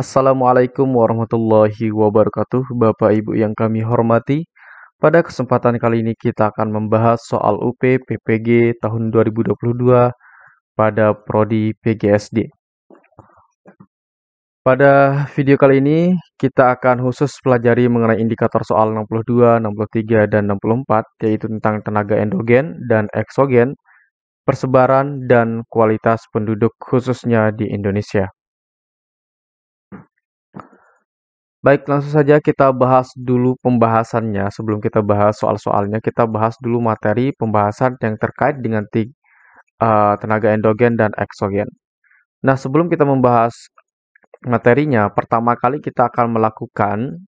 Assalamualaikum warahmatullahi wabarakatuh, Bapak Ibu yang kami hormati. Pada kesempatan kali ini kita akan membahas soal UP PPG tahun 2022 pada prodi PGSD. Pada video kali ini kita akan khusus pelajari mengenai indikator soal 62, 63, dan 64, yaitu tentang tenaga endogen dan eksogen, persebaran, dan kualitas penduduk khususnya di Indonesia. Baik, langsung saja kita bahas dulu pembahasannya. Sebelum kita bahas soal-soalnya, kita bahas dulu materi pembahasan yang terkait dengan tenaga endogen dan eksogen. Nah, sebelum kita membahas materinya, pertama kali kita akan melakukan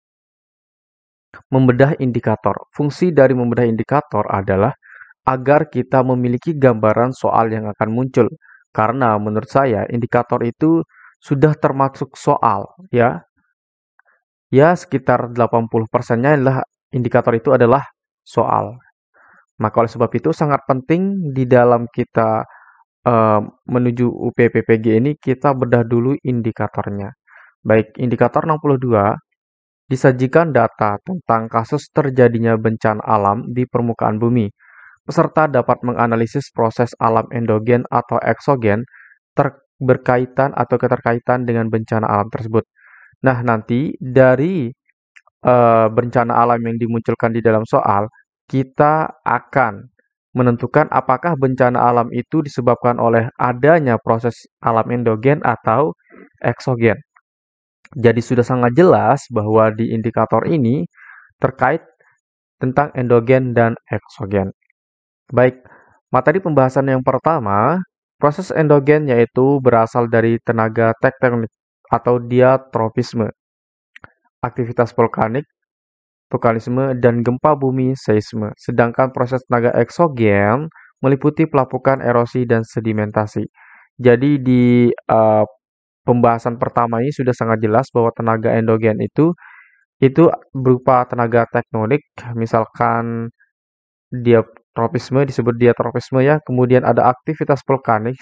membedah indikator. Fungsi dari membedah indikator adalah agar kita memiliki gambaran soal yang akan muncul. Karena menurut saya, indikator itu sudah termasuk soal, ya. Ya, sekitar 80%-nya adalah indikator itu adalah soal. Maka oleh sebab itu sangat penting di dalam kita menuju UPPPG ini kita bedah dulu indikatornya. Baik, indikator 62 disajikan data tentang kasus terjadinya bencana alam di permukaan bumi. Peserta dapat menganalisis proses alam endogen atau eksogen berkaitan atau keterkaitan dengan bencana alam tersebut. Nah, nanti dari bencana alam yang dimunculkan di dalam soal, kita akan menentukan apakah bencana alam itu disebabkan oleh adanya proses alam endogen atau eksogen. Jadi sudah sangat jelas bahwa di indikator ini terkait tentang endogen dan eksogen. Baik, materi pembahasan yang pertama, proses endogen yaitu berasal dari tenaga tektonik atau diatropisme, aktivitas vulkanisme, dan gempa bumi seisme. Sedangkan proses tenaga eksogen meliputi pelapukan, erosi, dan sedimentasi. Jadi di pembahasan pertama ini sudah sangat jelas bahwa tenaga endogen itu berupa tenaga tektonik, misalkan diatropisme disebut diatropisme ya. Kemudian ada aktivitas vulkanik.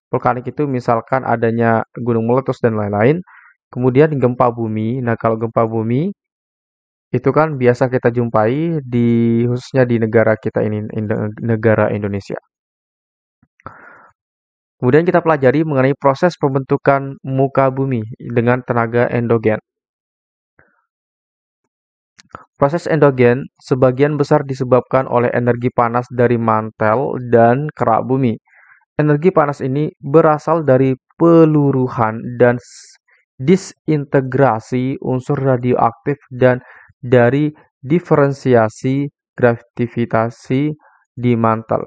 Vulkanik itu misalkan adanya gunung meletus dan lain-lain. Kemudian gempa bumi. Nah, kalau gempa bumi itu kan biasa kita jumpai khususnya di negara kita ini, negara Indonesia. Kemudian kita pelajari mengenai proses pembentukan muka bumi dengan tenaga endogen. Proses endogen sebagian besar disebabkan oleh energi panas dari mantel dan kerak bumi. Energi panas ini berasal dari peluruhan dan disintegrasi unsur radioaktif dan dari diferensiasi gravitasi di mantel.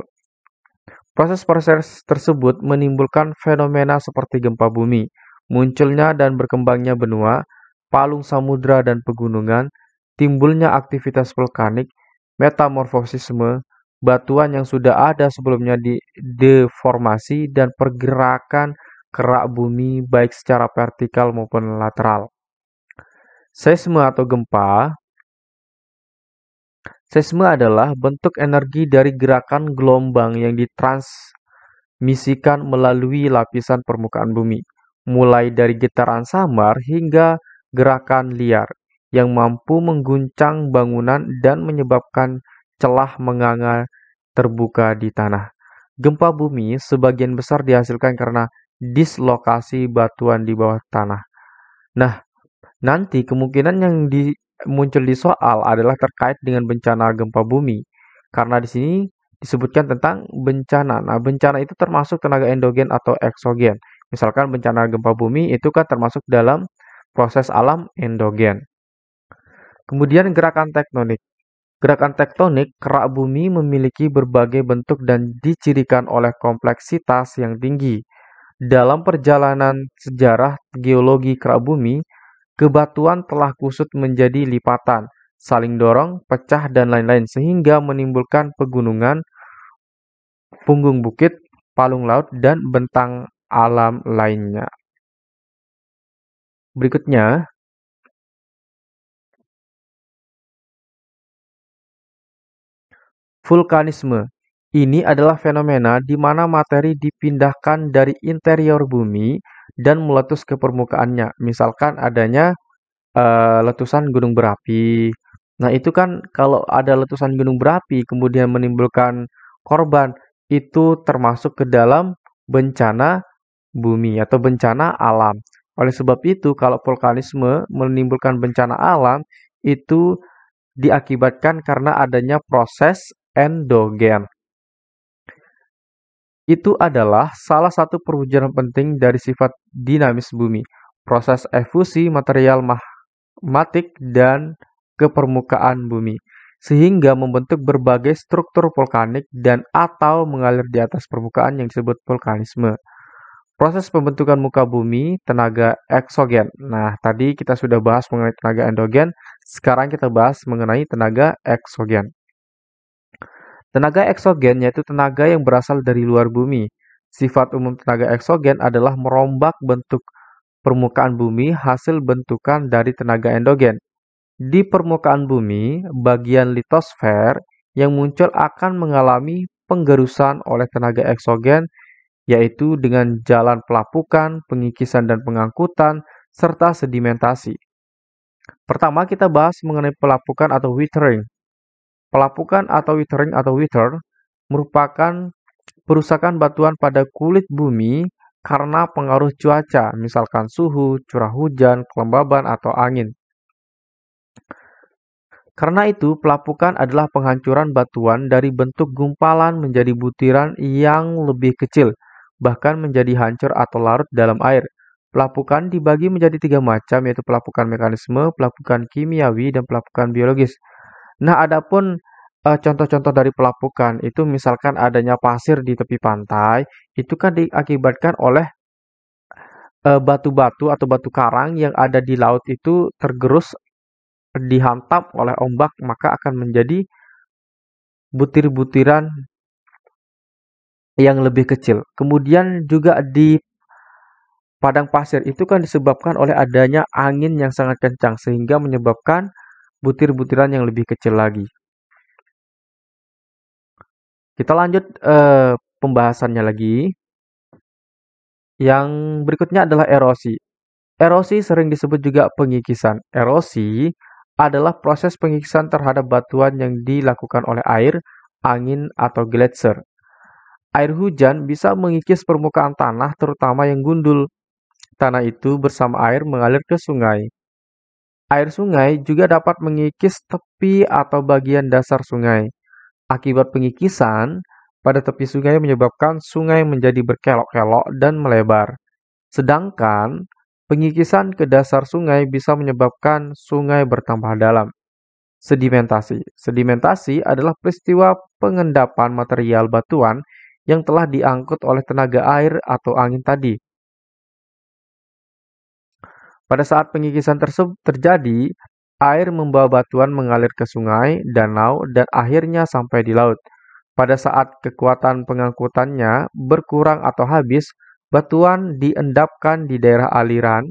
Proses-proses tersebut menimbulkan fenomena seperti gempa bumi, munculnya dan berkembangnya benua, palung samudra dan pegunungan, timbulnya aktivitas vulkanik, metamorfosisme, batuan yang sudah ada sebelumnya deformasi, dan pergerakan kerak bumi baik secara vertikal maupun lateral. Seisme atau gempa. Seisme adalah bentuk energi dari gerakan gelombang yang ditransmisikan melalui lapisan permukaan bumi, mulai dari getaran samar hingga gerakan liar yang mampu mengguncang bangunan dan menyebabkan celah menganga terbuka di tanah. Gempa bumi sebagian besar dihasilkan karena dislokasi batuan di bawah tanah. Nah, nanti kemungkinan yang muncul di soal adalah terkait dengan bencana gempa bumi. Karena di sini disebutkan tentang bencana. Nah, bencana itu termasuk tenaga endogen atau eksogen. Misalkan bencana gempa bumi itu kan termasuk dalam proses alam endogen. Kemudian gerakan tektonik. Gerakan tektonik, kerak bumi memiliki berbagai bentuk dan dicirikan oleh kompleksitas yang tinggi. Dalam perjalanan sejarah geologi kerak bumi, kebatuan telah kusut menjadi lipatan, saling dorong, pecah, dan lain-lain, sehingga menimbulkan pegunungan, punggung bukit, palung laut, dan bentang alam lainnya. Berikutnya, vulkanisme. Ini adalah fenomena di mana materi dipindahkan dari interior bumi dan meletus ke permukaannya. Misalkan adanya letusan gunung berapi. Nah, itu kan kalau ada letusan gunung berapi kemudian menimbulkan korban, itu termasuk ke dalam bencana bumi atau bencana alam. Oleh sebab itu, kalau vulkanisme menimbulkan bencana alam, itu diakibatkan karena adanya proses endogen. Itu adalah salah satu perwujudan penting dari sifat dinamis bumi, proses efusi material magmatik dan ke permukaan bumi, sehingga membentuk berbagai struktur vulkanik dan atau mengalir di atas permukaan yang disebut vulkanisme. Proses pembentukan muka bumi, tenaga eksogen. Nah, tadi kita sudah bahas mengenai tenaga endogen, sekarang kita bahas mengenai tenaga eksogen. Tenaga eksogen yaitu tenaga yang berasal dari luar bumi. Sifat umum tenaga eksogen adalah merombak bentuk permukaan bumi hasil bentukan dari tenaga endogen. Di permukaan bumi, bagian litosfer yang muncul akan mengalami penggerusan oleh tenaga eksogen, yaitu dengan jalan pelapukan, pengikisan dan pengangkutan, serta sedimentasi. Pertama, kita bahas mengenai pelapukan atau weathering. Pelapukan atau weathering atau weather merupakan perusakan batuan pada kulit bumi karena pengaruh cuaca, misalkan suhu, curah hujan, kelembaban, atau angin. Karena itu, pelapukan adalah penghancuran batuan dari bentuk gumpalan menjadi butiran yang lebih kecil, bahkan menjadi hancur atau larut dalam air. Pelapukan dibagi menjadi 3 macam, yaitu pelapukan mekanisme, pelapukan kimiawi, dan pelapukan biologis. Nah, adapun contoh-contoh dari pelapukan itu misalkan adanya pasir di tepi pantai, itu kan diakibatkan oleh batu-batu atau batu karang yang ada di laut itu tergerus dihantam oleh ombak, maka akan menjadi butir-butiran yang lebih kecil. Kemudian juga di padang pasir itu kan disebabkan oleh adanya angin yang sangat kencang sehingga menyebabkan butir-butiran yang lebih kecil lagi. Kita lanjut pembahasannya lagi. Yang berikutnya adalah erosi. Erosi sering disebut juga pengikisan. Erosi adalah proses pengikisan terhadap batuan yang dilakukan oleh air, angin, atau gletser. Air hujan bisa mengikis permukaan tanah terutama yang gundul. Tanah itu bersama air mengalir ke sungai. Air sungai juga dapat mengikis tepi atau bagian dasar sungai. Akibat pengikisan, pada tepi sungai menyebabkan sungai menjadi berkelok-kelok dan melebar. Sedangkan pengikisan ke dasar sungai bisa menyebabkan sungai bertambah dalam. Sedimentasi. Sedimentasi adalah peristiwa pengendapan material batuan yang telah diangkut oleh tenaga air atau angin tadi. Pada saat pengikisan tersebut terjadi, air membawa batuan mengalir ke sungai, danau, dan akhirnya sampai di laut. Pada saat kekuatan pengangkutannya berkurang atau habis, batuan diendapkan di daerah aliran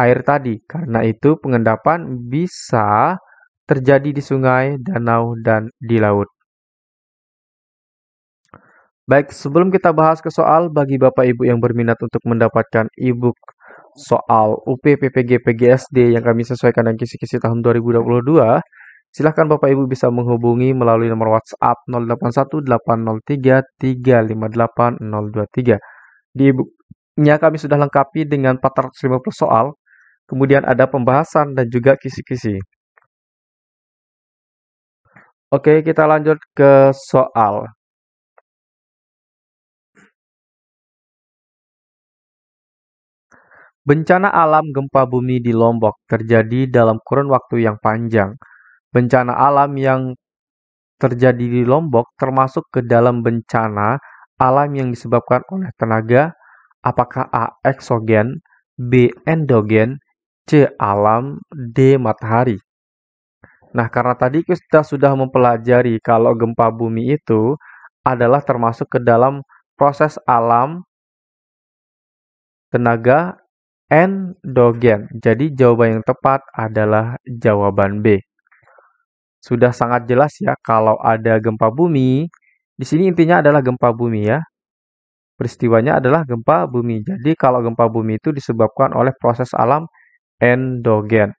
air tadi. Karena itu, pengendapan bisa terjadi di sungai, danau, dan di laut. Baik, sebelum kita bahas ke soal, bagi Bapak Ibu yang berminat untuk mendapatkan e-book soal UP, PPG, PGSD yang kami sesuaikan dengan kisi-kisi tahun 2022, silahkan Bapak Ibu bisa menghubungi melalui nomor WhatsApp 081803358023. Di e-booknya kami sudah lengkapi dengan 450 soal, kemudian ada pembahasan dan juga kisi-kisi. Oke, kita lanjut ke soal. Bencana alam gempa bumi di Lombok terjadi dalam kurun waktu yang panjang. Bencana alam yang terjadi di Lombok termasuk ke dalam bencana alam yang disebabkan oleh tenaga, apakah A. Eksogen, B. Endogen, C. Alam, D. Matahari. Nah, karena tadi kita sudah mempelajari kalau gempa bumi itu adalah termasuk ke dalam proses alam tenaga endogen. Jadi jawaban yang tepat adalah jawaban B. Sudah sangat jelas ya kalau ada gempa bumi. Di sini intinya adalah gempa bumi ya. peristiwanya adalah gempa bumi. Jadi kalau gempa bumi itu disebabkan oleh proses alam endogen.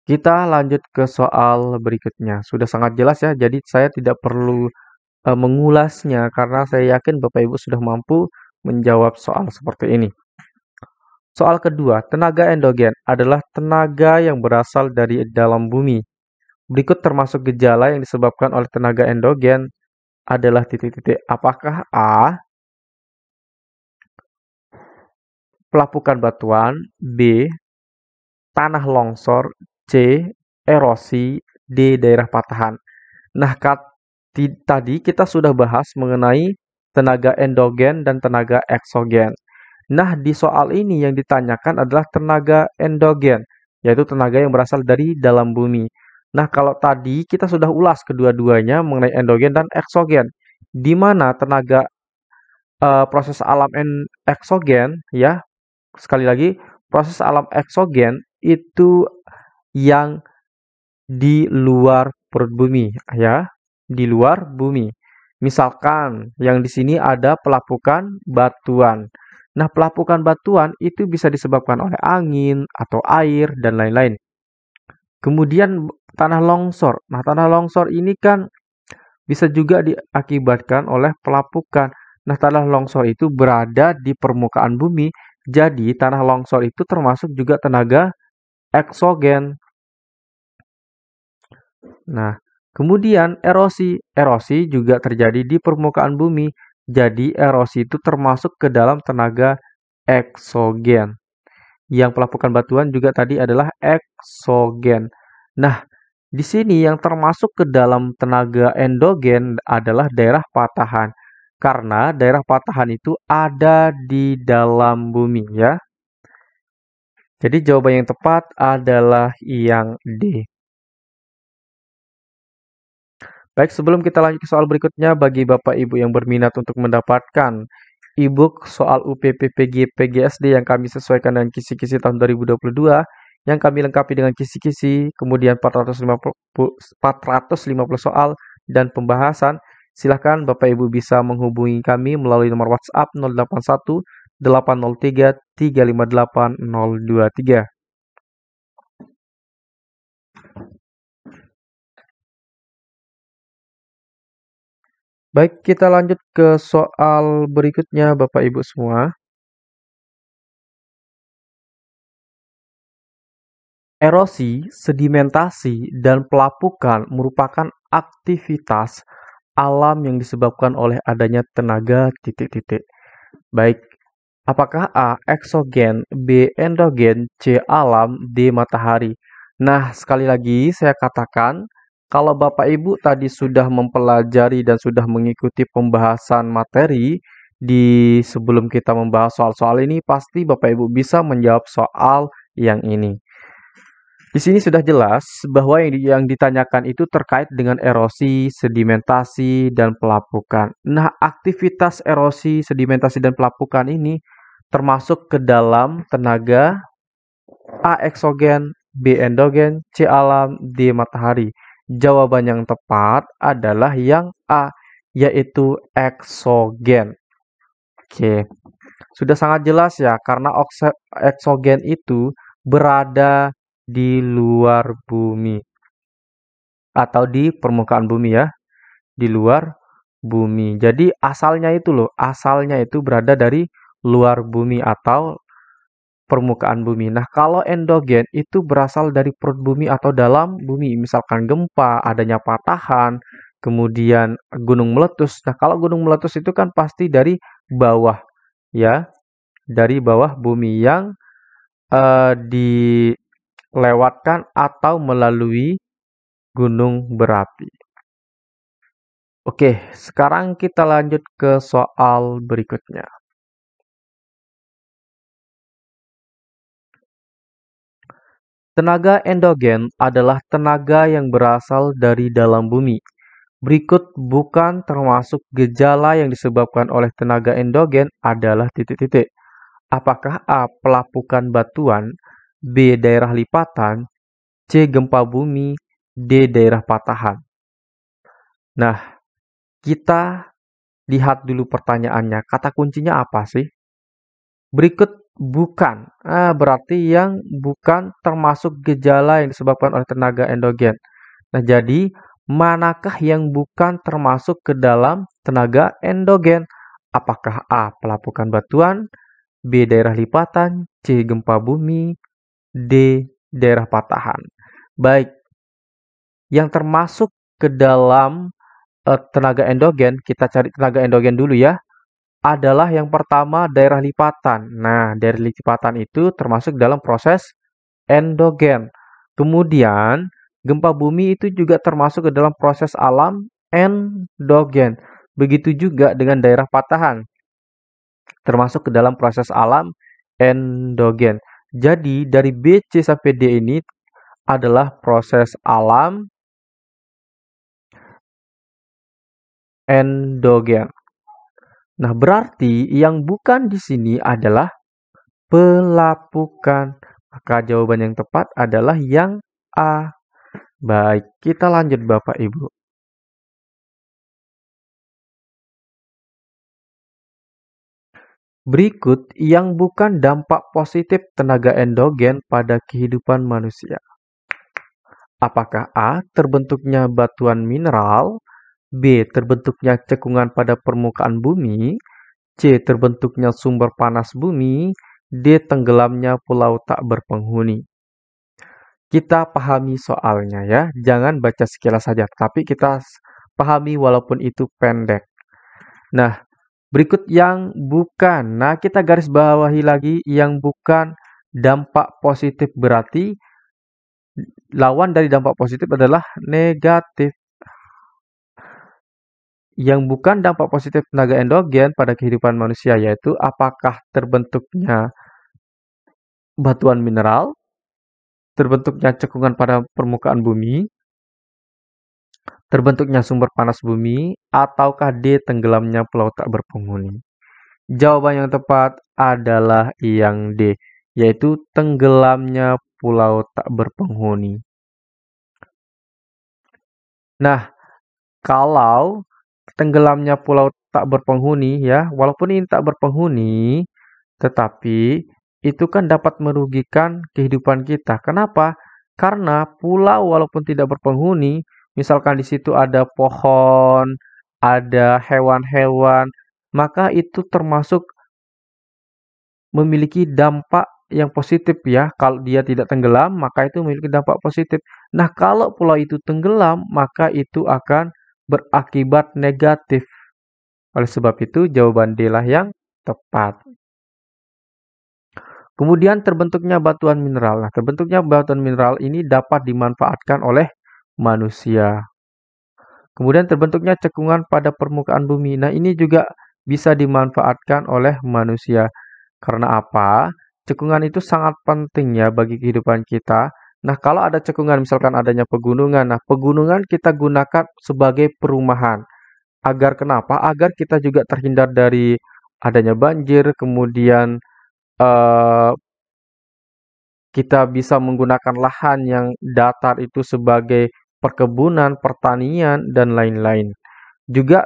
Kita lanjut ke soal berikutnya. Sudah sangat jelas ya, jadi saya tidak perlu mengulasnya karena saya yakin Bapak Ibu sudah mampu menjawab soal seperti ini. Soal kedua, tenaga endogen adalah tenaga yang berasal dari dalam bumi. Berikut termasuk gejala yang disebabkan oleh tenaga endogen adalah titik-titik. Apakah A. Pelapukan batuan, B. Tanah longsor, C. Erosi, D. Daerah patahan. Nah, tadi kita sudah bahas mengenai tenaga endogen dan tenaga eksogen. Nah, di soal ini yang ditanyakan adalah tenaga endogen, yaitu tenaga yang berasal dari dalam bumi. Nah, kalau tadi kita sudah ulas kedua-duanya mengenai endogen dan eksogen, di mana tenaga proses alam eksogen, ya, sekali lagi, proses alam eksogen itu yang di luar perut bumi, ya, di luar bumi. Misalkan yang di sini ada pelapukan batuan. Nah, pelapukan batuan itu bisa disebabkan oleh angin atau air dan lain-lain. Kemudian tanah longsor. Nah, tanah longsor ini kan bisa juga diakibatkan oleh pelapukan. Nah, tanah longsor itu berada di permukaan bumi. Jadi, tanah longsor itu termasuk juga tenaga eksogen. Nah, kemudian erosi. Erosi juga terjadi di permukaan bumi. Jadi, erosi itu termasuk ke dalam tenaga eksogen. Yang pelapukan batuan juga tadi adalah eksogen. Nah, di sini yang termasuk ke dalam tenaga endogen adalah daerah patahan. Karena daerah patahan itu ada di dalam bumi ya. Jadi jawaban yang tepat adalah yang D. Baik, sebelum kita lanjut ke soal berikutnya, bagi Bapak Ibu yang berminat untuk mendapatkan e-book soal UPPPG PGSD yang kami sesuaikan dengan kisi-kisi tahun 2022, yang kami lengkapi dengan kisi-kisi, kemudian 450 soal dan pembahasan, silakan Bapak Ibu bisa menghubungi kami melalui nomor WhatsApp 081 803 358 023. Baik, kita lanjut ke soal berikutnya Bapak Ibu semua. Erosi, sedimentasi, dan pelapukan merupakan aktivitas alam yang disebabkan oleh adanya tenaga titik-titik. Baik, apakah A. Eksogen, B. Endogen, C. Alam, D. Matahari? Nah, sekali lagi saya katakan, kalau Bapak Ibu tadi sudah mempelajari dan sudah mengikuti pembahasan materi di sebelum kita membahas soal-soal ini, pasti Bapak Ibu bisa menjawab soal yang ini. Di sini sudah jelas bahwa yang ditanyakan itu terkait dengan erosi, sedimentasi, dan pelapukan. Nah, aktivitas erosi, sedimentasi, dan pelapukan ini termasuk ke dalam tenaga A. Eksogen, B. Endogen, C. Alam, D. Matahari. Jawaban yang tepat adalah yang A, yaitu eksogen. Oke, sudah sangat jelas ya, karena eksogen itu berada di luar bumi atau di permukaan bumi ya, di luar bumi. Jadi asalnya itu loh, asalnya itu berada dari luar bumi atau permukaan bumi. Nah, kalau endogen itu berasal dari perut bumi atau dalam bumi, misalkan gempa, adanya patahan, kemudian gunung meletus. Nah, kalau gunung meletus itu kan pasti dari bawah ya, dari bawah bumi yang dilewatkan atau melalui gunung berapi. Oke, sekarang kita lanjut ke soal berikutnya. Tenaga endogen adalah tenaga yang berasal dari dalam bumi. Berikut bukan termasuk gejala yang disebabkan oleh tenaga endogen adalah titik-titik. Apakah A. Pelapukan batuan, B. Daerah lipatan, C. Gempa bumi, D. Daerah patahan? Nah, kita lihat dulu pertanyaannya. Kata kuncinya apa sih? Berikut bukan. Berarti yang bukan termasuk gejala yang disebabkan oleh tenaga endogen. Nah, jadi manakah yang bukan termasuk ke dalam tenaga endogen? Apakah A. Pelapukan batuan, B. Daerah lipatan, C. Gempa bumi, D. Daerah patahan. Baik, yang termasuk ke dalam tenaga endogen, kita cari tenaga endogen dulu ya, adalah yang pertama daerah lipatan. Nah, daerah lipatan itu termasuk dalam proses endogen. Kemudian, gempa bumi itu juga termasuk ke dalam proses alam endogen. Begitu juga dengan daerah patahan, termasuk ke dalam proses alam endogen. Jadi, dari B, C, sampai D ini adalah proses alam endogen. Nah, berarti yang bukan di sini adalah pelapukan. Maka jawaban yang tepat adalah yang A. Baik, kita lanjut Bapak Ibu. Berikut yang bukan dampak positif tenaga endogen pada kehidupan manusia. Apakah A. Terbentuknya batuan mineral, B. Terbentuknya cekungan pada permukaan bumi, C. Terbentuknya sumber panas bumi, D. Tenggelamnya pulau tak berpenghuni. Kita pahami soalnya ya, jangan baca sekilas saja, tapi kita pahami walaupun itu pendek. Nah, berikut yang bukan. Nah, kita garis bawahi lagi yang bukan dampak positif, berarti lawan dari dampak positif adalah negatif. Yang bukan dampak positif tenaga endogen pada kehidupan manusia yaitu apakah terbentuknya batuan mineral, terbentuknya cekungan pada permukaan bumi, terbentuknya sumber panas bumi, ataukah D. Tenggelamnya pulau tak berpenghuni. Jawaban yang tepat adalah yang D, yaitu tenggelamnya pulau tak berpenghuni. Nah, kalau tenggelamnya pulau tak berpenghuni ya, walaupun ini tak berpenghuni, tetapi itu kan dapat merugikan kehidupan kita. Kenapa? Karena pulau walaupun tidak berpenghuni, misalkan di situ ada pohon, ada hewan-hewan, maka itu termasuk memiliki dampak yang positif ya. Kalau dia tidak tenggelam, maka itu memiliki dampak positif. Nah, kalau pulau itu tenggelam, maka itu akan berakibat negatif. Oleh sebab itu, jawaban D lah yang tepat. Kemudian terbentuknya batuan mineral. Nah, terbentuknya batuan mineral ini dapat dimanfaatkan oleh manusia. Kemudian terbentuknya cekungan pada permukaan bumi. Nah, ini juga bisa dimanfaatkan oleh manusia. Karena apa? Cekungan itu sangat penting ya bagi kehidupan kita. Nah, kalau ada cekungan, misalkan adanya pegunungan. Nah, pegunungan kita gunakan sebagai perumahan. Agar kenapa? Agar kita juga terhindar dari adanya banjir, kemudian eh, kita bisa menggunakan lahan yang datar itu sebagai perkebunan, pertanian, dan lain-lain. Juga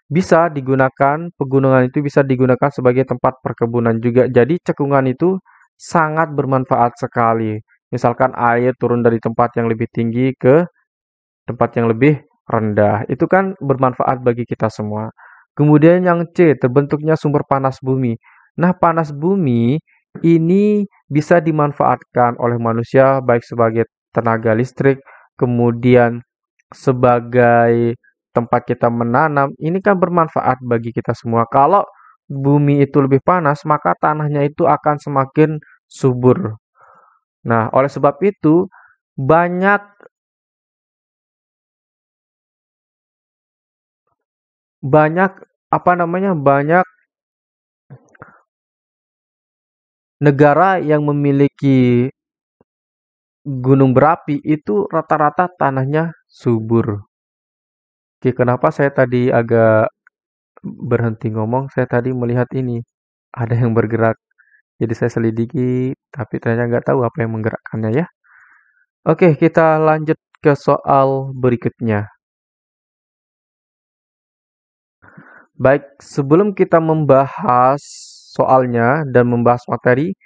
bisa digunakan, pegunungan itu bisa digunakan sebagai tempat perkebunan juga. Jadi cekungan itu sangat bermanfaat sekali. Misalkan air turun dari tempat yang lebih tinggi ke tempat yang lebih rendah. Itu kan bermanfaat bagi kita semua. Kemudian yang C, terbentuknya sumber panas bumi. Nah, panas bumi ini bisa dimanfaatkan oleh manusia baik sebagai tenaga listrik, kemudian sebagai tempat kita menanam. Ini kan bermanfaat bagi kita semua. Kalau bumi itu lebih panas, maka tanahnya itu akan semakin subur. Nah, oleh sebab itu banyak banyak banyak negara yang memiliki gunung berapi itu rata-rata tanahnya subur. Oke, kenapa saya tadi agak berhenti ngomong? Saya tadi melihat ini ada yang bergerak. Jadi saya selidiki, tapi ternyata nggak tahu apa yang menggerakkannya ya. Oke, kita lanjut ke soal berikutnya. Baik, sebelum kita membahas soalnya dan membahas materi,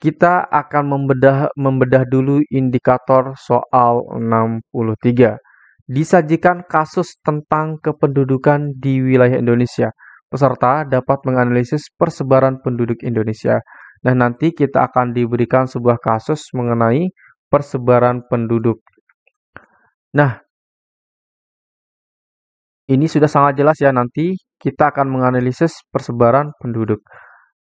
kita akan membedah dulu indikator soal 63. Disajikan kasus tentang kependudukan di wilayah Indonesia. Peserta dapat menganalisis persebaran penduduk Indonesia. Nah, nanti kita akan diberikan sebuah kasus mengenai persebaran penduduk. Nah, ini sudah sangat jelas ya, nanti kita akan menganalisis persebaran penduduk.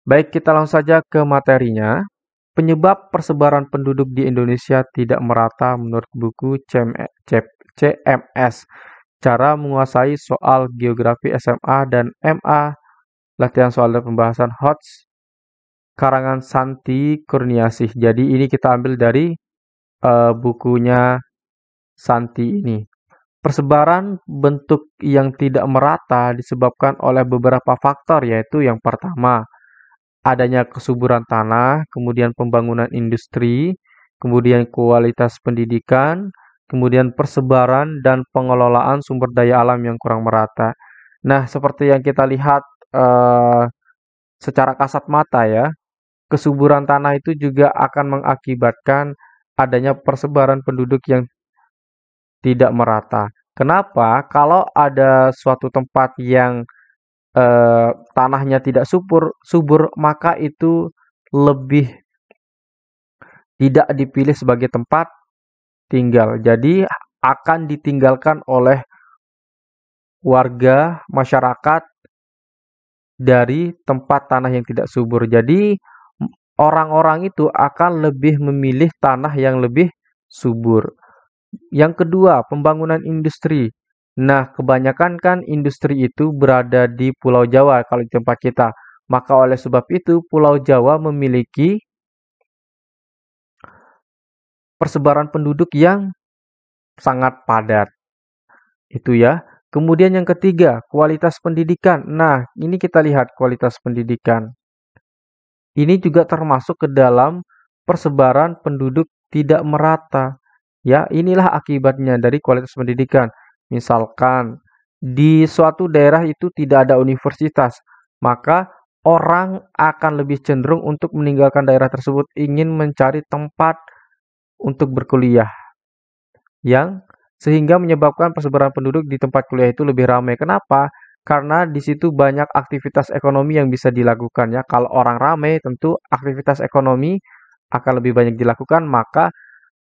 Baik, kita langsung saja ke materinya. Penyebab persebaran penduduk di Indonesia tidak merata menurut buku CMS, Cara Menguasai Soal Geografi SMA dan MA, Latihan Soal dan Pembahasan HOTS, karangan Santi Kurniasih. Jadi ini kita ambil dari bukunya Santi ini. Persebaran bentuk yang tidak merata disebabkan oleh beberapa faktor, yaitu yang pertama, adanya kesuburan tanah, kemudian pembangunan industri, kemudian kualitas pendidikan, kemudian persebaran dan pengelolaan sumber daya alam yang kurang merata. Nah, seperti yang kita lihat eh, secara kasat mata ya, kesuburan tanah itu juga akan mengakibatkan adanya persebaran penduduk yang tidak merata. Kenapa? Kalau ada suatu tempat yang tanahnya tidak subur, maka itu lebih tidak dipilih sebagai tempat tinggal. Jadi akan ditinggalkan oleh warga masyarakat dari tempat tanah yang tidak subur. Jadi orang-orang itu akan lebih memilih tanah yang lebih subur. Yang kedua, pembangunan industri. Nah, kebanyakan kan industri itu berada di Pulau Jawa kalau di tempat kita. Maka oleh sebab itu Pulau Jawa memiliki persebaran penduduk yang sangat padat. Itu ya. Kemudian yang ketiga, kualitas pendidikan. Nah, ini kita lihat kualitas pendidikan. Ini juga termasuk ke dalam persebaran penduduk tidak merata. Ya, inilah akibatnya dari kualitas pendidikan. Misalkan di suatu daerah itu tidak ada universitas, maka orang akan lebih cenderung untuk meninggalkan daerah tersebut, ingin mencari tempat untuk berkuliah yang sehingga menyebabkan persebaran penduduk di tempat kuliah itu lebih ramai. Kenapa? Karena di situ banyak aktivitas ekonomi yang bisa dilakukan ya. Kalau orang ramai, tentu aktivitas ekonomi akan lebih banyak dilakukan, maka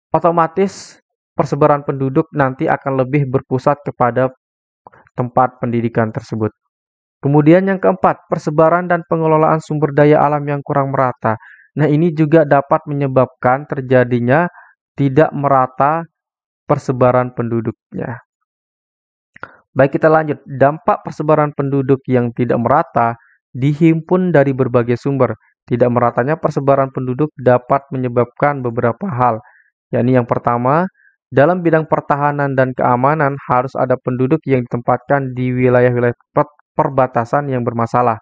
otomatis persebaran penduduk nanti akan lebih berpusat kepada tempat pendidikan tersebut. Kemudian yang keempat, persebaran dan pengelolaan sumber daya alam yang kurang merata. Nah, ini juga dapat menyebabkan terjadinya tidak merata persebaran penduduknya. Baik, kita lanjut. Dampak persebaran penduduk yang tidak merata dihimpun dari berbagai sumber. Tidak meratanya persebaran penduduk dapat menyebabkan beberapa hal. Yakni yang pertama, dalam bidang pertahanan dan keamanan harus ada penduduk yang ditempatkan di wilayah-wilayah perbatasan yang bermasalah.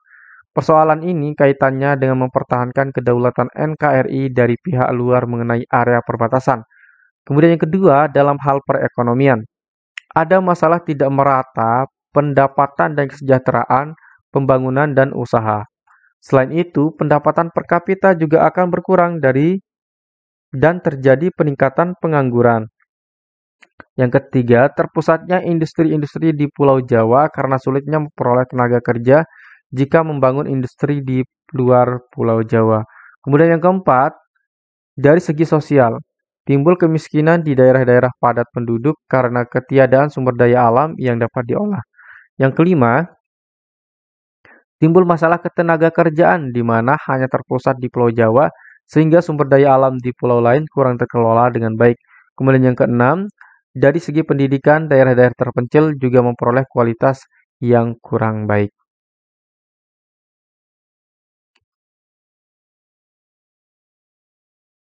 Persoalan ini kaitannya dengan mempertahankan kedaulatan NKRI dari pihak luar mengenai area perbatasan. Kemudian yang kedua, dalam hal perekonomian. Ada masalah tidak merata pendapatan dan kesejahteraan, pembangunan dan usaha. Selain itu, pendapatan per kapita juga akan berkurang dan terjadi peningkatan pengangguran. Yang ketiga, terpusatnya industri-industri di Pulau Jawa karena sulitnya memperoleh tenaga kerja jika membangun industri di luar Pulau Jawa. Kemudian yang keempat, dari segi sosial, timbul kemiskinan di daerah-daerah padat penduduk karena ketiadaan sumber daya alam yang dapat diolah. Yang kelima, timbul masalah ketenaga kerjaan di mana hanya terpusat di Pulau Jawa sehingga sumber daya alam di pulau lain kurang terkelola dengan baik. Kemudian yang keenam, dari segi pendidikan, daerah-daerah terpencil juga memperoleh kualitas yang kurang baik.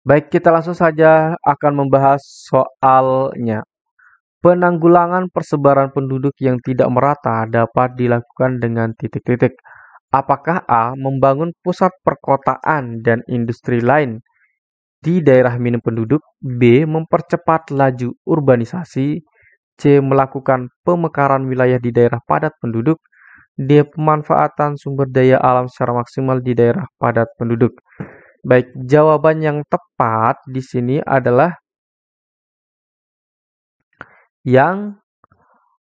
Baik, kita langsung saja akan membahas soalnya. Penanggulangan persebaran penduduk yang tidak merata dapat dilakukan dengan titik-titik. Apakah A. Membangun pusat perkotaan dan industri lain di daerah minim penduduk, B. Mempercepat laju urbanisasi, C. Melakukan pemekaran wilayah di daerah padat penduduk, D. Pemanfaatan sumber daya alam secara maksimal di daerah padat penduduk. Baik, jawaban yang tepat di sini adalah yang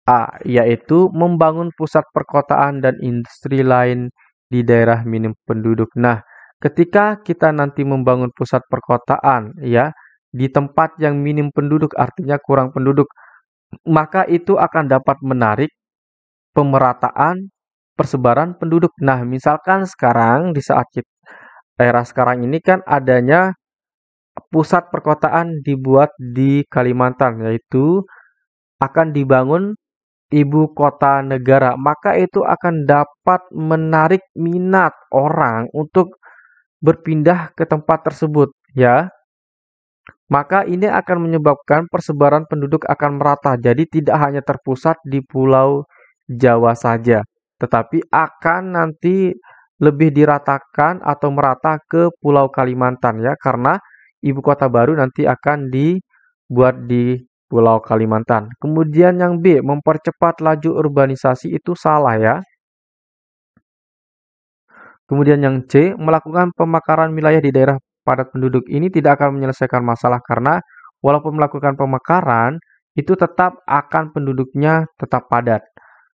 A, yaitu membangun pusat perkotaan dan industri lain di daerah minim penduduk. Nah, ketika kita nanti membangun pusat perkotaan ya di tempat yang minim penduduk artinya kurang penduduk, maka itu akan dapat menarik pemerataan persebaran penduduk. Nah, misalkan sekarang di saat era sekarang ini kan adanya pusat perkotaan dibuat di Kalimantan, yaitu akan dibangun ibu kota negara, maka itu akan dapat menarik minat orang untuk berpindah ke tempat tersebut, ya. Maka ini akan menyebabkan persebaran penduduk akan merata. Jadi tidak hanya terpusat di Pulau Jawa saja, tetapi akan nanti lebih diratakan atau merata ke Pulau Kalimantan ya, karena ibu kota baru nanti akan dibuat di Pulau Kalimantan. Kemudian yang B, mempercepat laju urbanisasi itu salah ya. Kemudian yang C, melakukan pemekaran wilayah di daerah padat penduduk ini tidak akan menyelesaikan masalah karena walaupun melakukan pemekaran, itu tetap akan penduduknya tetap padat.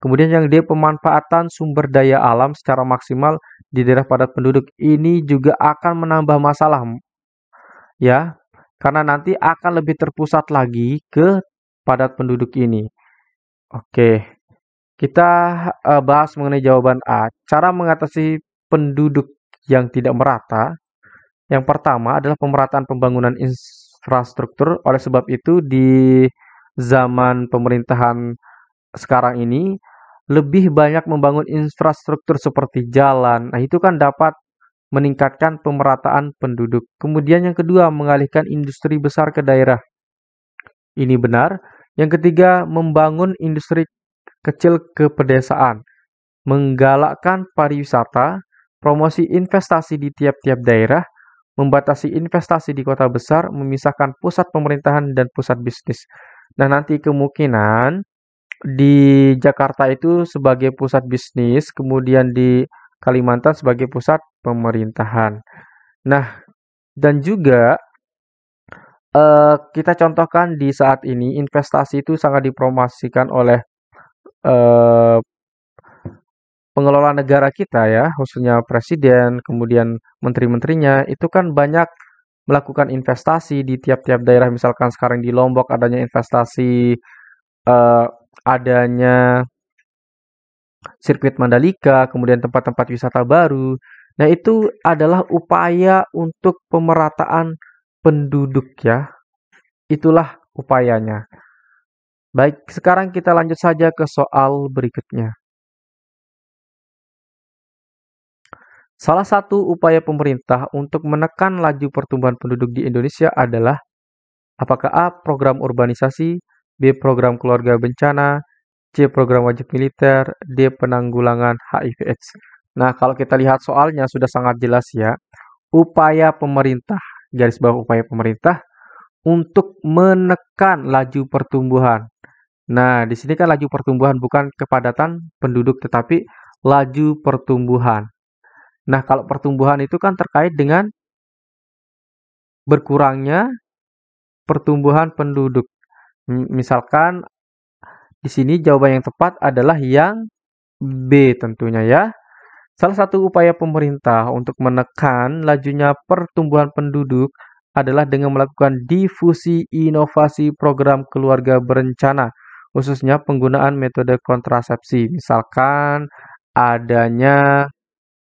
Kemudian yang D, pemanfaatan sumber daya alam secara maksimal di daerah padat penduduk ini juga akan menambah masalah ya, karena nanti akan lebih terpusat lagi ke padat penduduk ini. Oke, kita bahas mengenai jawaban A. Cara mengatasi penduduk yang tidak merata, yang pertama adalah pemerataan pembangunan infrastruktur. Oleh sebab itu, di zaman pemerintahan sekarang ini, lebih banyak membangun infrastruktur seperti jalan. Nah, itu kan dapat meningkatkan pemerataan penduduk. Kemudian yang kedua, mengalihkan industri besar ke daerah. Ini benar. Yang ketiga, membangun industri kecil ke pedesaan, menggalakkan pariwisata, promosi investasi di tiap-tiap daerah, membatasi investasi di kota besar, memisahkan pusat pemerintahan dan pusat bisnis. Nah, nanti kemungkinan di Jakarta itu sebagai pusat bisnis, kemudian di Kalimantan sebagai pusat pemerintahan. Nah, dan juga kita contohkan di saat ini investasi itu sangat dipromosikan oleh eh, pengelola negara kita ya, khususnya presiden, kemudian menteri-menterinya, itu kan banyak melakukan investasi di tiap-tiap daerah. Misalkan sekarang di Lombok adanya investasi, adanya sirkuit Mandalika, kemudian tempat-tempat wisata baru. Nah, itu adalah upaya untuk pemerataan penduduk ya. Itulah upayanya. Baik, sekarang kita lanjut saja ke soal berikutnya. Salah satu upaya pemerintah untuk menekan laju pertumbuhan penduduk di Indonesia adalah apakah A. Program urbanisasi, B. Program keluarga bencana, C. Program wajib militer, D. Penanggulangan HIV/AIDS. Nah, kalau kita lihat soalnya sudah sangat jelas ya. Upaya pemerintah, garis bawah upaya pemerintah untuk menekan laju pertumbuhan. Nah, di sini kan laju pertumbuhan bukan kepadatan penduduk, tetapi laju pertumbuhan. Nah, kalau pertumbuhan itu kan terkait dengan berkurangnya pertumbuhan penduduk. Misalkan di sini jawaban yang tepat adalah yang B tentunya ya. Salah satu upaya pemerintah untuk menekan lajunya pertumbuhan penduduk adalah dengan melakukan difusi inovasi program keluarga berencana, khususnya penggunaan metode kontrasepsi. Misalkan adanya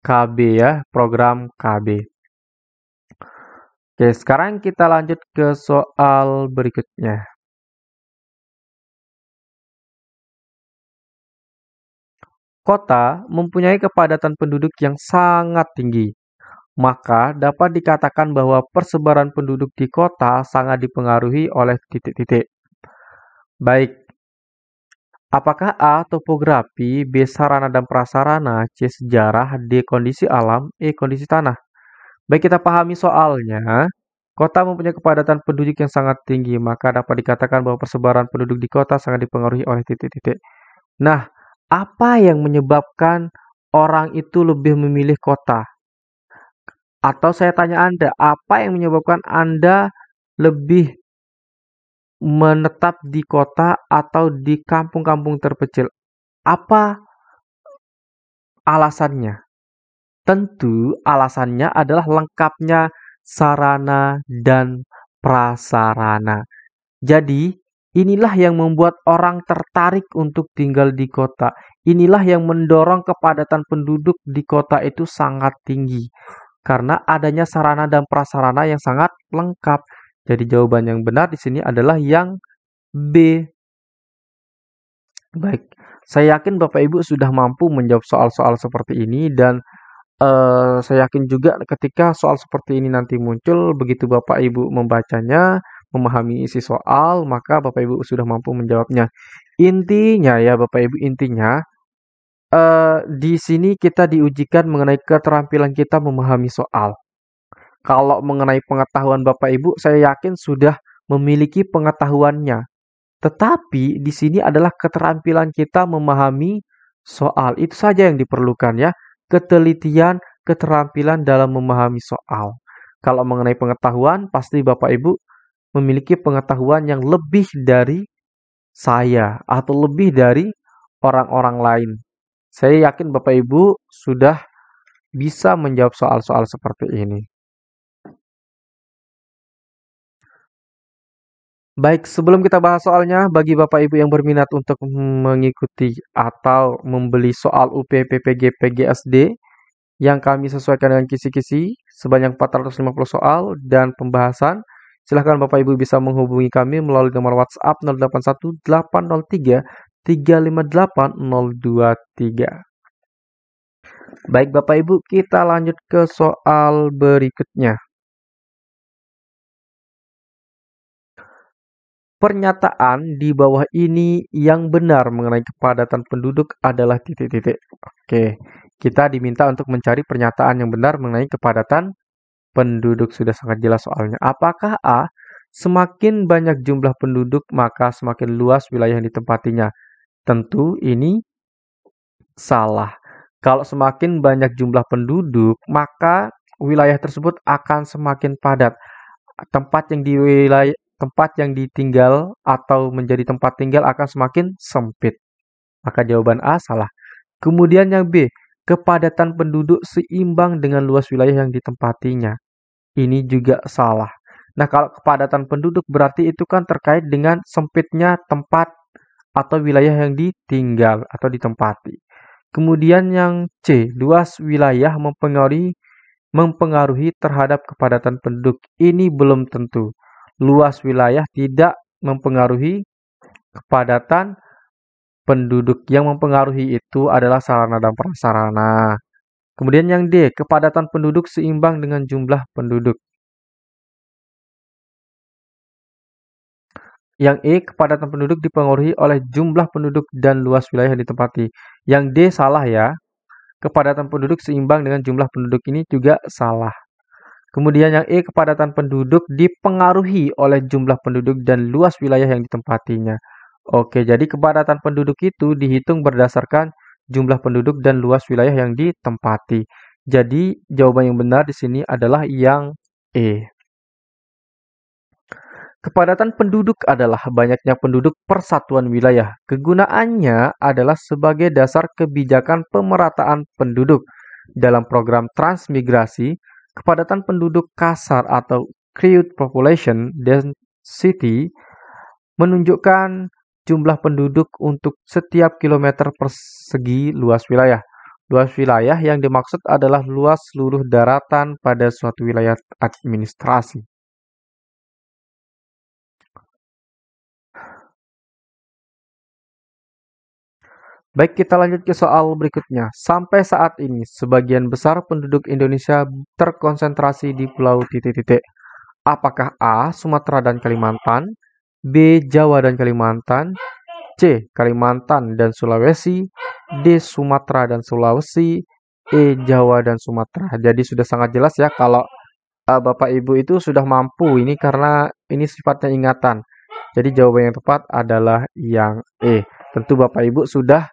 KB ya, program KB. Oke, sekarang kita lanjut ke soal berikutnya. Kota mempunyai kepadatan penduduk yang sangat tinggi, maka dapat dikatakan bahwa persebaran penduduk di kota sangat dipengaruhi oleh titik-titik. Baik, apakah A. Topografi, B. Sarana dan prasarana, C. Sejarah, D. Kondisi alam, E. Kondisi tanah. Baik, kita pahami soalnya. Kota mempunyai kepadatan penduduk yang sangat tinggi, maka dapat dikatakan bahwa persebaran penduduk di kota sangat dipengaruhi oleh titik-titik. Nah, Apa yang menyebabkan orang itu lebih memilih kota? Atau saya tanya Anda, apa yang menyebabkan Anda lebih menetap di kota atau di kampung-kampung terpencil? Apa alasannya? Tentu alasannya adalah lengkapnya sarana dan prasarana. Jadi, inilah yang membuat orang tertarik untuk tinggal di kota. Inilah yang mendorong kepadatan penduduk di kota itu sangat tinggi. Karena adanya sarana dan prasarana yang sangat lengkap. Jadi jawaban yang benar di sini adalah yang B. Baik, saya yakin Bapak Ibu sudah mampu menjawab soal-soal seperti ini dan saya yakin juga ketika soal seperti ini nanti muncul, begitu Bapak Ibu membacanya, memahami isi soal, maka Bapak Ibu sudah mampu menjawabnya. Intinya ya Bapak Ibu, intinya di sini kita diujikan mengenai keterampilan kita memahami soal. Kalau mengenai pengetahuan Bapak Ibu, saya yakin sudah memiliki pengetahuannya. Tetapi di sini adalah keterampilan kita memahami soal. Itu saja yang diperlukan ya. Ketelitian, keterampilan dalam memahami soal. Kalau mengenai pengetahuan, pasti Bapak Ibu memiliki pengetahuan yang lebih dari saya atau lebih dari orang-orang lain. Saya yakin Bapak Ibu sudah bisa menjawab soal-soal seperti ini. Baik, sebelum kita bahas soalnya, bagi Bapak Ibu yang berminat untuk mengikuti atau membeli soal UPPPG PGSD yang kami sesuaikan dengan kisi-kisi sebanyak 450 soal dan pembahasan, silahkan Bapak Ibu bisa menghubungi kami melalui nomor WhatsApp 081 803 358 023. Baik Bapak Ibu, kita lanjut ke soal berikutnya. Pernyataan di bawah ini yang benar mengenai kepadatan penduduk adalah titik-titik. Oke, kita diminta untuk mencari pernyataan yang benar mengenai kepadatan penduduk. Sudah sangat jelas soalnya. Apakah A, semakin banyak jumlah penduduk maka semakin luas wilayah yang ditempatinya? Tentu ini salah. Kalau semakin banyak jumlah penduduk, maka wilayah tersebut akan semakin padat. Tempat yang ditinggal atau menjadi tempat tinggal akan semakin sempit. Maka jawaban A salah. Kemudian yang B, kepadatan penduduk seimbang dengan luas wilayah yang ditempatinya. Ini juga salah. Nah, kalau kepadatan penduduk berarti itu kan terkait dengan sempitnya tempat atau wilayah yang ditinggal atau ditempati. Kemudian yang C, luas wilayah mempengaruhi terhadap kepadatan penduduk. Ini belum tentu. Luas wilayah tidak mempengaruhi kepadatan penduduk. Yang mempengaruhi itu adalah sarana dan prasarana. Kemudian yang D, kepadatan penduduk seimbang dengan jumlah penduduk. Yang E, kepadatan penduduk dipengaruhi oleh jumlah penduduk dan luas wilayah yang ditempati. Yang D salah ya. Kepadatan penduduk seimbang dengan jumlah penduduk ini juga salah. Kemudian yang E, kepadatan penduduk dipengaruhi oleh jumlah penduduk dan luas wilayah yang ditempatinya. Oke, jadi kepadatan penduduk itu dihitung berdasarkan jumlah penduduk dan luas wilayah yang ditempati. Jadi jawaban yang benar di sini adalah yang E. Kepadatan penduduk adalah banyaknya penduduk per satuan wilayah. Kegunaannya adalah sebagai dasar kebijakan pemerataan penduduk. Dalam program transmigrasi, kepadatan penduduk kasar atau crude population density menunjukkan jumlah penduduk untuk setiap kilometer persegi luas wilayah. Luas wilayah yang dimaksud adalah luas seluruh daratan pada suatu wilayah administrasi. Baik, kita lanjut ke soal berikutnya. Sampai saat ini, sebagian besar penduduk Indonesia terkonsentrasi di pulau titik-titik. Apakah A. Sumatera dan Kalimantan, B. Jawa dan Kalimantan, C. Kalimantan dan Sulawesi, D. Sumatera dan Sulawesi, E. Jawa dan Sumatera. Jadi sudah sangat jelas ya kalau Bapak Ibu itu sudah mampu ini karena ini sifatnya ingatan. Jadi jawaban yang tepat adalah yang E. Tentu Bapak Ibu sudah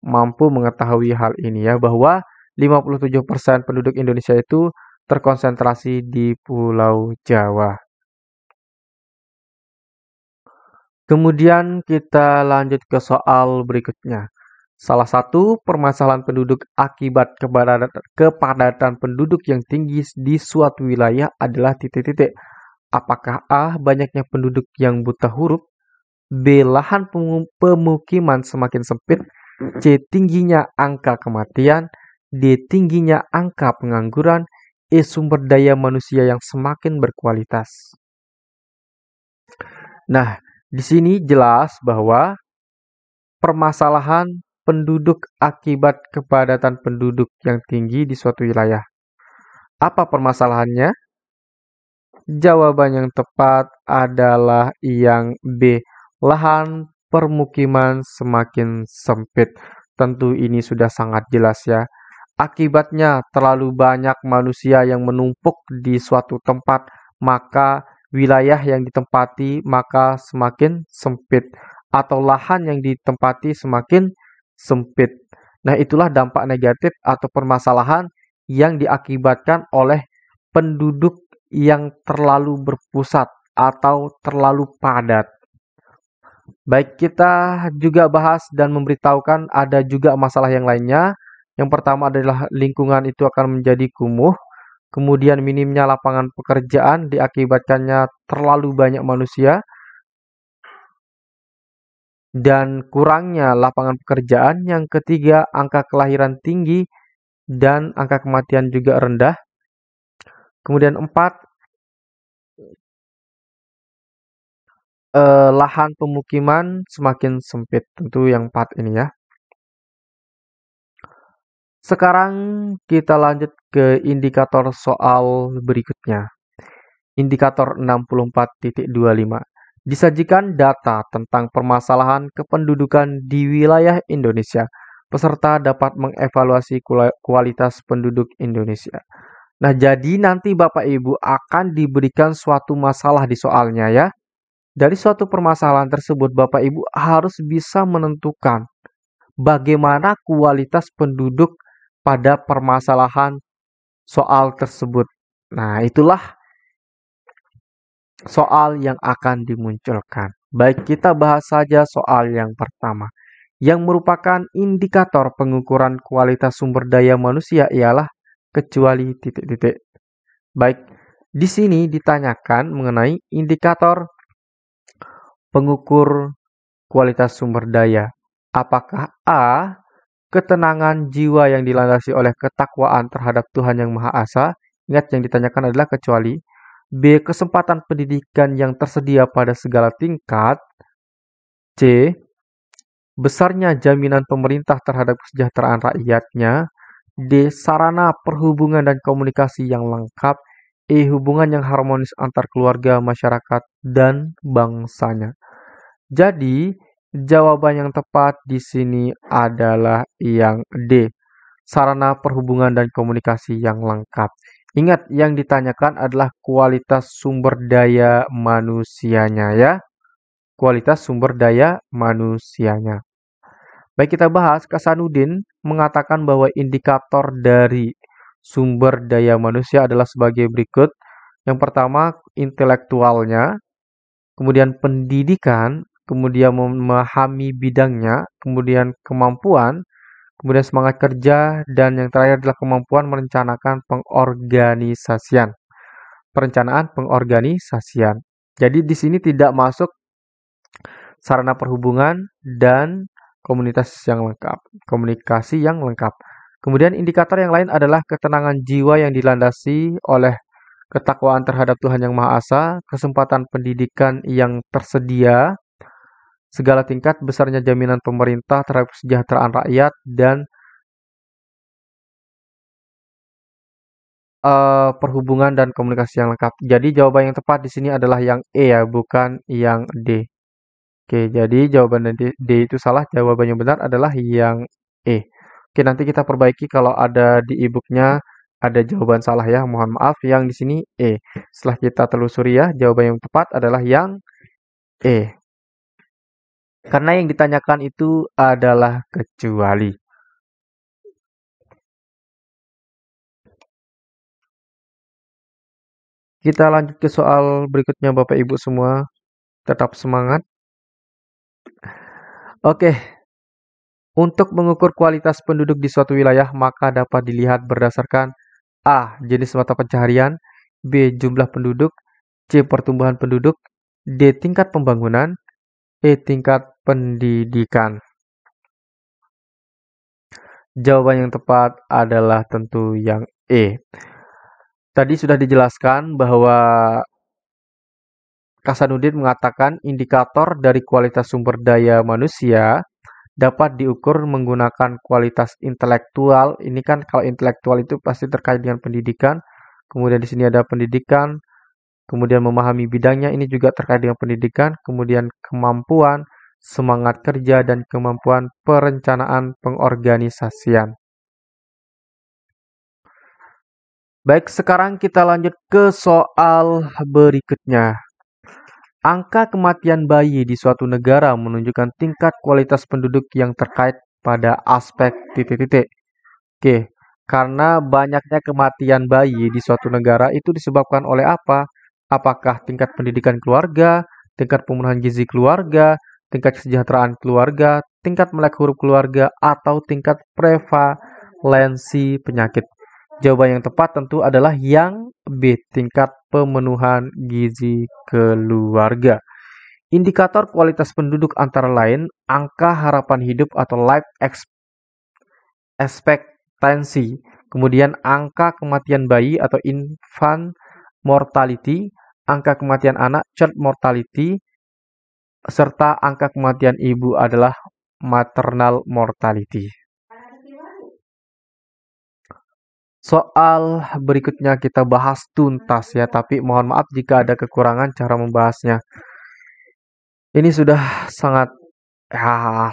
mampu mengetahui hal ini ya, bahwa 57% penduduk Indonesia itu terkonsentrasi di Pulau Jawa. Kemudian kita lanjut ke soal berikutnya. Salah satu permasalahan penduduk akibat kepadatan penduduk yang tinggi di suatu wilayah adalah titik-titik. Apakah A. Banyaknya penduduk yang buta huruf, B. Lahan pemukiman semakin sempit, C. Tingginya angka kematian, D. Tingginya angka pengangguran, E. Sumber daya manusia yang semakin berkualitas. Nah, di sini jelas bahwa permasalahan penduduk akibat kepadatan penduduk yang tinggi di suatu wilayah. Apa permasalahannya? Jawaban yang tepat adalah yang B. Lahan permukiman semakin sempit. Tentu ini sudah sangat jelas ya. Akibatnya terlalu banyak manusia yang menumpuk di suatu tempat, maka wilayah yang ditempati maka semakin sempit atau lahan yang ditempati semakin sempit. Nah, itulah dampak negatif atau permasalahan yang diakibatkan oleh penduduk yang terlalu berpusat atau terlalu padat. Baik, kita juga bahas dan memberitahukan ada juga masalah yang lainnya. Yang pertama adalah lingkungan itu akan menjadi kumuh. Kemudian minimnya lapangan pekerjaan diakibatkannya terlalu banyak manusia. Dan kurangnya lapangan pekerjaan. Yang ketiga, angka kelahiran tinggi dan angka kematian juga rendah. Kemudian 4, lahan pemukiman semakin sempit. Tentu yang 4 ini ya. Sekarang kita lanjut ke indikator soal berikutnya. Indikator 64.25. Disajikan data tentang permasalahan kependudukan di wilayah Indonesia. Peserta dapat mengevaluasi kualitas penduduk Indonesia. Nah, jadi nanti Bapak Ibu akan diberikan suatu masalah di soalnya ya. Dari suatu permasalahan tersebut Bapak Ibu harus bisa menentukan bagaimana kualitas penduduk pada permasalahan soal tersebut. Nah, itulah soal yang akan dimunculkan. Baik, kita bahas saja soal yang pertama. Yang merupakan indikator pengukuran kualitas sumber daya manusia ialah kecuali titik-titik. Baik, di sini ditanyakan mengenai indikator pengukur kualitas sumber daya. Apakah A. Ketenangan jiwa yang dilandasi oleh ketakwaan terhadap Tuhan Yang Maha Esa. Ingat yang ditanyakan adalah kecuali. B. Kesempatan pendidikan yang tersedia pada segala tingkat. C. Besarnya jaminan pemerintah terhadap kesejahteraan rakyatnya. D. Sarana perhubungan dan komunikasi yang lengkap. E. Hubungan yang harmonis antar keluarga, masyarakat, dan bangsanya. Jadi, jawaban yang tepat di sini adalah yang D. Sarana perhubungan dan komunikasi yang lengkap. Ingat, yang ditanyakan adalah kualitas sumber daya manusianya ya. Kualitas sumber daya manusianya. Baik, kita bahas. Kasanuddin mengatakan bahwa indikator dari sumber daya manusia adalah sebagai berikut. Yang pertama, intelektualnya. Kemudian pendidikan, kemudian memahami bidangnya, kemudian kemampuan, kemudian semangat kerja, dan yang terakhir adalah kemampuan merencanakan pengorganisasian. Perencanaan pengorganisasian. Jadi di sini tidak masuk sarana perhubungan dan komunikasi yang lengkap. Kemudian indikator yang lain adalah ketenangan jiwa yang dilandasi oleh ketakwaan terhadap Tuhan Yang Maha Esa, kesempatan pendidikan yang tersedia, segala tingkat, besarnya jaminan pemerintah terhadap kesejahteraan rakyat, dan perhubungan dan komunikasi yang lengkap. Jadi jawaban yang tepat di sini adalah yang E ya, bukan yang D. Oke, jadi jawaban D itu salah. Jawaban yang benar adalah yang E. Oke, nanti kita perbaiki kalau ada di e-booknya ada jawaban salah ya. Mohon maaf, yang di sini E. Setelah kita telusuri ya, jawaban yang tepat adalah yang E. Karena yang ditanyakan itu adalah kecuali. Kita lanjut ke soal berikutnya Bapak Ibu semua. Tetap semangat. Oke, untuk mengukur kualitas penduduk di suatu wilayah maka dapat dilihat berdasarkan A. Jenis mata pencaharian, B. Jumlah penduduk, C. Pertumbuhan penduduk, D. Tingkat pembangunan, E. Tingkat pendidikan. Jawaban yang tepat adalah tentu yang E. Tadi sudah dijelaskan bahwa Kasanuddin mengatakan indikator dari kualitas sumber daya manusia dapat diukur menggunakan kualitas intelektual. Ini kan kalau intelektual itu pasti terkait dengan pendidikan. Kemudian di sini ada pendidikan, kemudian memahami bidangnya ini juga terkait dengan pendidikan, kemudian kemampuan, semangat kerja, dan kemampuan perencanaan pengorganisasian. Baik, sekarang kita lanjut ke soal berikutnya. Angka kematian bayi di suatu negara menunjukkan tingkat kualitas penduduk yang terkait pada aspek titik-titik. Oke, karena banyaknya kematian bayi di suatu negara itu disebabkan oleh apa? Apakah tingkat pendidikan keluarga, tingkat pemenuhan gizi keluarga, tingkat kesejahteraan keluarga, tingkat melek huruf keluarga, atau tingkat prevalensi penyakit? Jawaban yang tepat tentu adalah yang B, tingkat pemenuhan gizi keluarga. Indikator kualitas penduduk antara lain angka harapan hidup atau life expectancy, kemudian angka kematian bayi atau infant mortality, angka kematian anak child mortality, serta angka kematian ibu adalah maternal mortality. Soal berikutnya kita bahas tuntas ya, tapi mohon maaf jika ada kekurangan cara membahasnya. Ini sudah sangat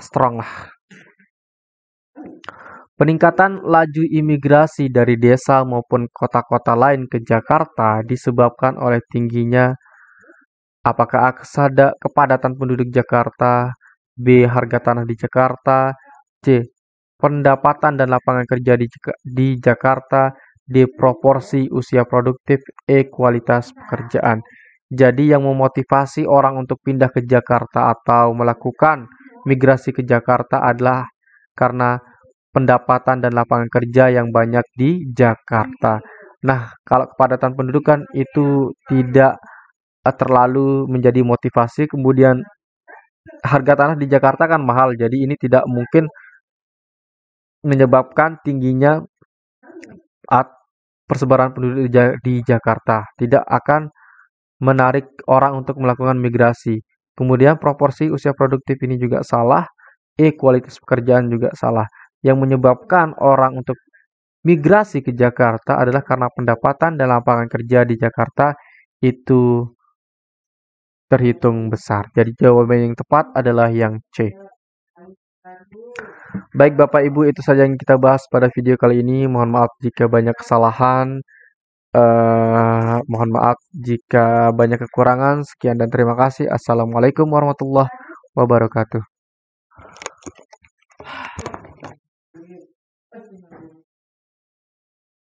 strong lah. Peningkatan laju imigrasi dari desa maupun kota-kota lain ke Jakarta disebabkan oleh tingginya apakah kepadatan penduduk Jakarta, B. Harga tanah di Jakarta, C. Pendapatan dan lapangan kerja di Jakarta, D. Proporsi usia produktif, E. Kualitas pekerjaan. Jadi yang memotivasi orang untuk pindah ke Jakarta atau melakukan migrasi ke Jakarta adalah karena pendapatan dan lapangan kerja yang banyak di Jakarta. Nah, kalau kepadatan penduduk kan itu tidak terlalu menjadi motivasi. Kemudian harga tanah di Jakarta kan mahal, jadi ini tidak mungkin menyebabkan tingginya persebaran penduduk di Jakarta. Tidak akan menarik orang untuk melakukan migrasi. Kemudian proporsi usia produktif ini juga salah. E. Kualitas pekerjaan juga salah. Yang menyebabkan orang untuk migrasi ke Jakarta adalah karena pendapatan dan lapangan kerja di Jakarta itu terhitung besar. Jadi jawaban yang tepat adalah yang C. Baik Bapak Ibu, itu saja yang kita bahas pada video kali ini. Mohon maaf jika banyak kesalahan. Mohon maaf jika banyak kekurangan. Sekian dan terima kasih. Assalamualaikum warahmatullahi wabarakatuh.